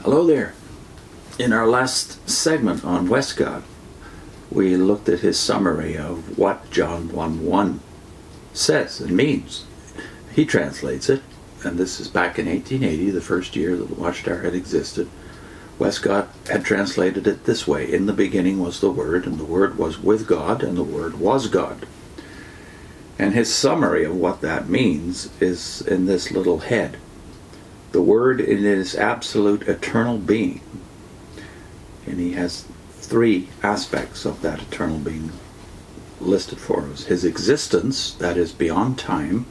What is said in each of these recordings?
Hello there. In our last segment on Westcott, we looked at his summary of what John 1:1 says and means. He translates it, and this is back in 1880, the first year that the Watchtower had existed. Westcott had translated it this way: in the beginning was the Word, and the Word was with God, and the Word was God. And his summary of what that means is in this little head. The Word in his absolute eternal being. And he has three aspects of that eternal being listed for us. His existence, that is beyond time.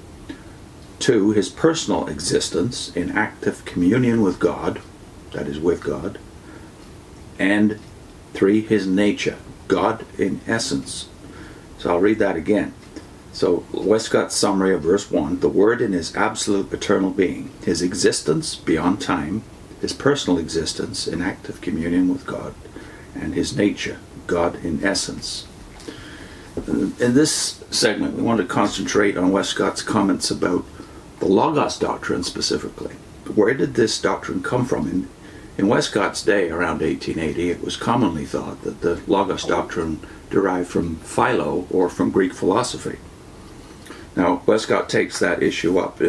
2, his personal existence in active communion with God, that is with God. And 3, his nature, God in essence. So I'll read that again. So Westcott's summary of verse 1, the Word in his absolute eternal being, his existence beyond time, his personal existence in active communion with God, and his nature, God in essence. In this segment, we want to concentrate on Westcott's comments about the LOGOS doctrine specifically. Where did this doctrine come from? In Westcott's day, around 1880, it was commonly thought that the LOGOS doctrine derived from Philo or from Greek philosophy. Now, Westcott takes that issue up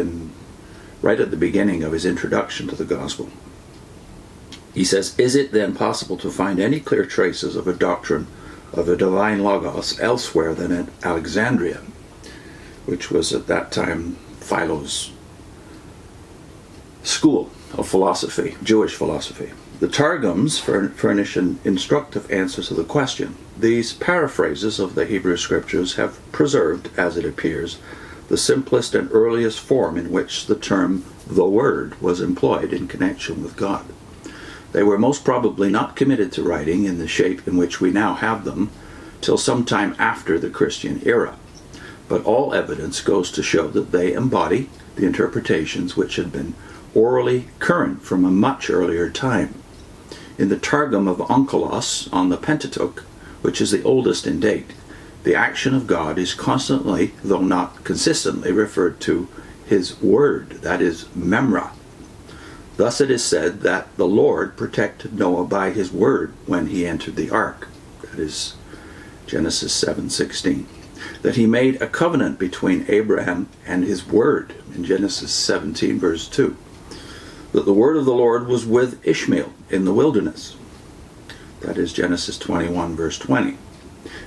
right at the beginning of his introduction to the gospel. He says, is it then possible to find any clear traces of a doctrine of a divine Logos elsewhere than at Alexandria, which was at that time Philo's school of philosophy, Jewish philosophy? The Targums furnish an instructive answer to the question. These paraphrases of the Hebrew Scriptures have preserved, as it appears, the simplest and earliest form in which the term the Word was employed in connection with God. They were most probably not committed to writing in the shape in which we now have them till some time after the Christian era. But all evidence goes to show that they embody the interpretations which had been orally current from a much earlier time. In the Targum of Onkelos on the Pentateuch, which is the oldest in date, the action of God is constantly, though not consistently, referred to his Word, that is, Memra. Thus it is said that the Lord protected Noah by his Word when he entered the ark, that is, Genesis 7:16. That he made a covenant between Abraham and his Word, in Genesis 17, verse 2. That the word of the Lord was with Ishmael in the wilderness. That is Genesis 21, verse 20.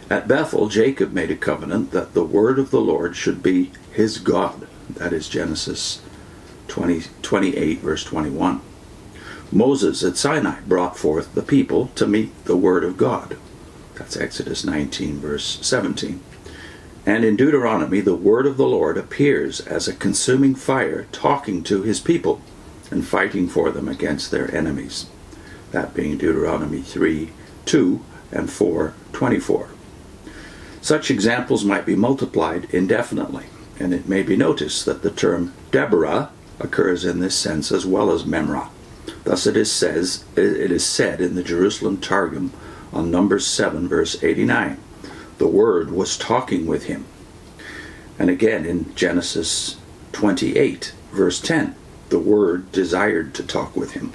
At Bethel, Jacob made a covenant that the word of the Lord should be his God. That is Genesis 28, verse 21. Moses at Sinai brought forth the people to meet the word of God. That's Exodus 19, verse 17. And in Deuteronomy, the word of the Lord appears as a consuming fire talking to his people and fighting for them against their enemies. That being Deuteronomy 3:2 and 4:24. Such examples might be multiplied indefinitely, and it may be noticed that the term Debura occurs in this sense as well as Memra. Thus it is said in the Jerusalem Targum on Numbers 7, verse 89, the Word was talking with him. And again in Genesis 28, verse 10, the Word desired to talk with him.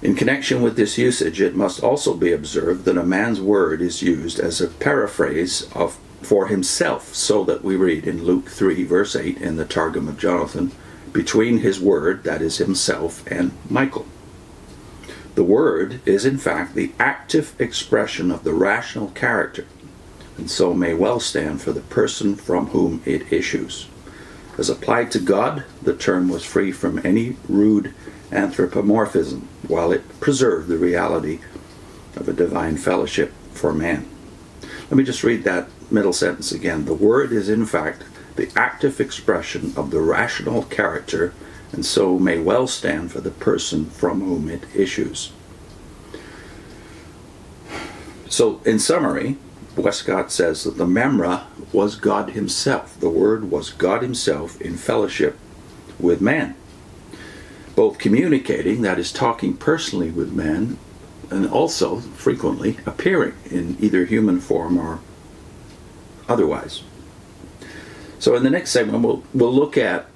In connection with this usage, it must also be observed that a man's word is used as a paraphrase for himself, so that we read in Luke 3, verse 8, in the Targum of Jonathan, between his word, that is himself, and Michael. The Word is in fact the active expression of the rational character, and so may well stand for the person from whom it issues. As applied to God, the term was free from any rude anthropomorphism, while it preserved the reality of a divine fellowship for man. Let me just read that middle sentence again. The Word is in fact the active expression of the rational character, and so may well stand for the person from whom it issues. So, in summary, Westcott says that the Memra was God himself. The Word was God himself in fellowship with man, both communicating, that is, talking personally with man, and also frequently appearing in either human form or otherwise. So in the next segment, we'll look at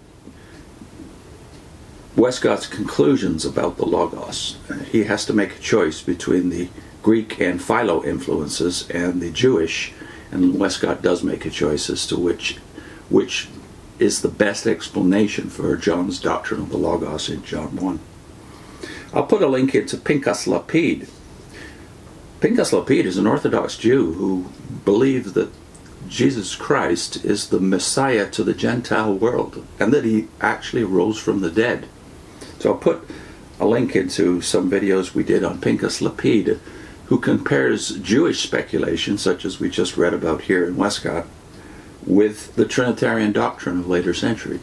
Westcott's conclusions about the Logos. He has to make a choice between the Greek and Philo influences and the Jewish, and Westcott does make a choice as to which is the best explanation for John's doctrine of the Logos in John 1. I'll put a link into Pinchas Lapid. Pinchas Lapid is an Orthodox Jew who believes that Jesus Christ is the Messiah to the Gentile world and that he actually rose from the dead. So I'll put a link into some videos we did on Pinchas Lapid, who compares Jewish speculation, such as we just read about here in Westcott, with the Trinitarian doctrine of later centuries.